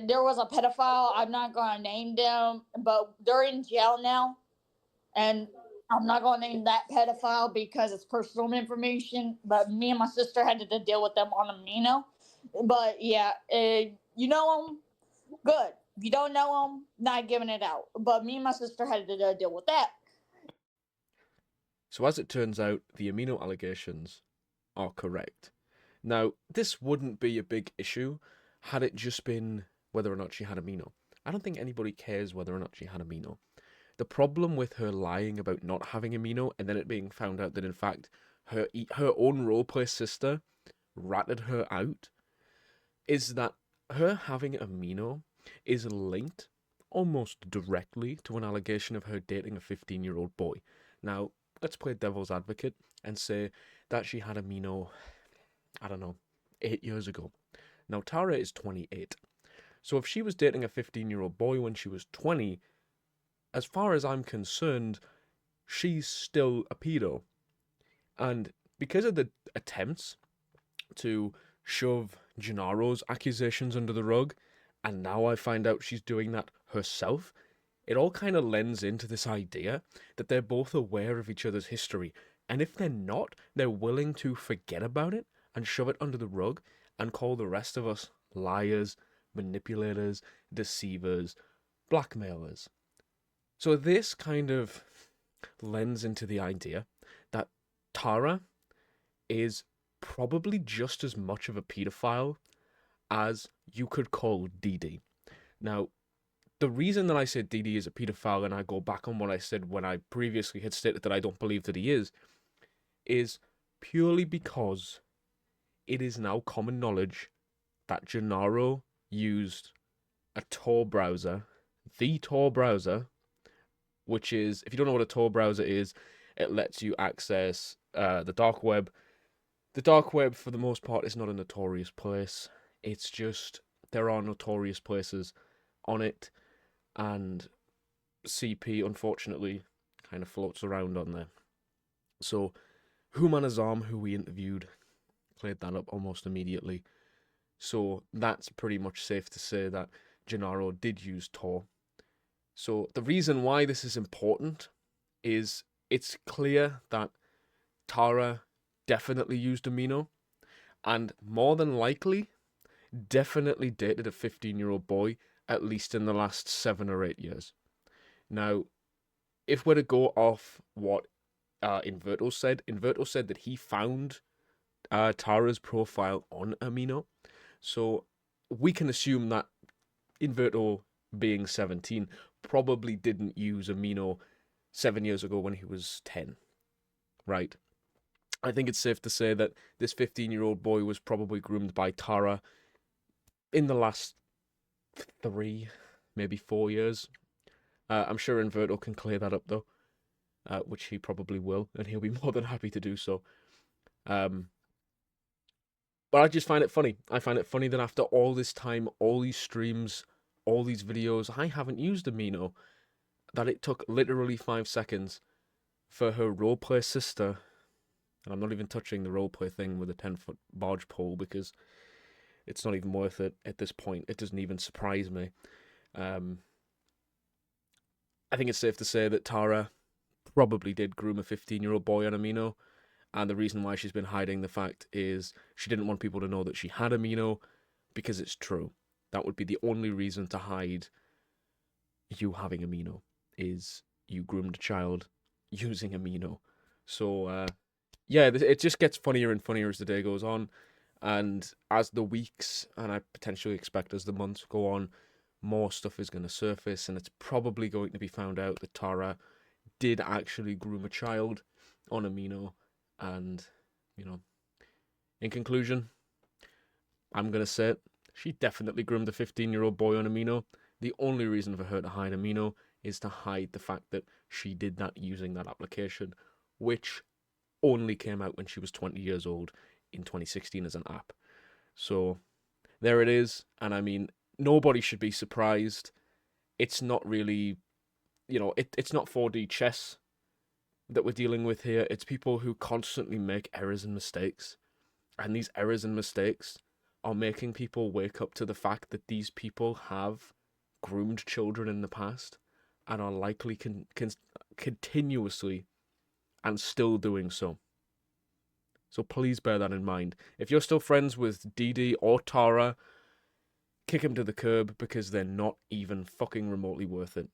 there was a pedophile. I'm not gonna name them, but they're in jail now, and I'm not gonna name that pedophile because it's personal information. But me and my sister had to deal with them on Amino. But yeah, you know them, good. If you don't know them, not giving it out. But me and my sister had to deal with that. So as it turns out, the Amino allegations are correct. Now, this wouldn't be a big issue had it just been whether or not she had Amino. I don't think anybody cares whether or not she had Amino. The problem with her lying about not having Amino and then it being found out that in fact her own roleplay sister ratted her out is that her having Amino is linked almost directly to an allegation of her dating a 15-year-old boy. Now, let's play devil's advocate and say that she had Amino, I don't know, 8 years ago. Now, Tara is 28. So if she was dating a 15-year-old boy when she was 20, as far as I'm concerned, she's still a pedo. And because of the attempts to shove Gennaro's accusations under the rug, and now I find out she's doing that herself, it all kind of lends into this idea that they're both aware of each other's history. And if they're not, they're willing to forget about it and shove it under the rug and call the rest of us liars, manipulators, deceivers, blackmailers. So this kind of lends into the idea that Tara is probably just as much of a paedophile as you could call Dee Dee. Now, the reason that I said Dee Dee is a paedophile, and I go back on what I said when I previously had stated that I don't believe that he is purely because it is now common knowledge that Gennaro used a Tor browser, the Tor browser, which is, if you don't know what a Tor browser is, it lets you access the dark web. The dark web, for the most part, is not a notorious place. It's just, there are notorious places on it, and CP, unfortunately, kind of floats around on there. So, Human Azam, who we interviewed, cleared that up almost immediately. So, that's pretty much safe to say that Gennaro did use Tor. So, the reason why this is important is it's clear that Tara definitely used Amino, and more than likely, definitely dated a 15-year-old boy, at least in the last 7 or 8 years. Now, if we're to go off what Inverto said that he found Tara's profile on Amino, so we can assume that Inverto, being 17, probably didn't use Amino 7 years ago when he was 10, right? I think it's safe to say that this 15-year-old boy was probably groomed by Tara in the last 3, maybe 4 years. I'm sure Inverto can clear that up, though, which he probably will, and he'll be more than happy to do so. But I just find it funny. I find it funny that after all this time, all these streams, all these videos, I haven't used Amino, that it took literally 5 seconds for her roleplay sister, and I'm not even touching the roleplay thing with a 10-foot barge pole because it's not even worth it at this point. It doesn't even surprise me. I think it's safe to say that Tara probably did groom a 15-year-old boy on Amino, and the reason why she's been hiding the fact is she didn't want people to know that she had Amino, because it's true. That would be the only reason to hide you having Amino, is you groomed a child using Amino. So, yeah, it just gets funnier and funnier as the day goes on, and as the weeks, and I potentially expect as the months go on, more stuff is going to surface, and it's probably going to be found out that Tara did actually groom a child on Amino, and, you know, in conclusion, I'm going to say it, she definitely groomed a 15-year-old boy on Amino. The only reason for her to hide Amino is to hide the fact that she did that using that application, which only came out when she was 20 years old in 2016 as an app. So there it is, and I mean, nobody should be surprised. It's not really, it's not 4D chess that we're dealing with here. It's people who constantly make errors and mistakes, and these errors and mistakes are making people wake up to the fact that these people have groomed children in the past and are likely continuously and still doing so. So please bear that in mind. If you're still friends with Dee Dee or Tara, kick them to the curb because they're not even fucking remotely worth it.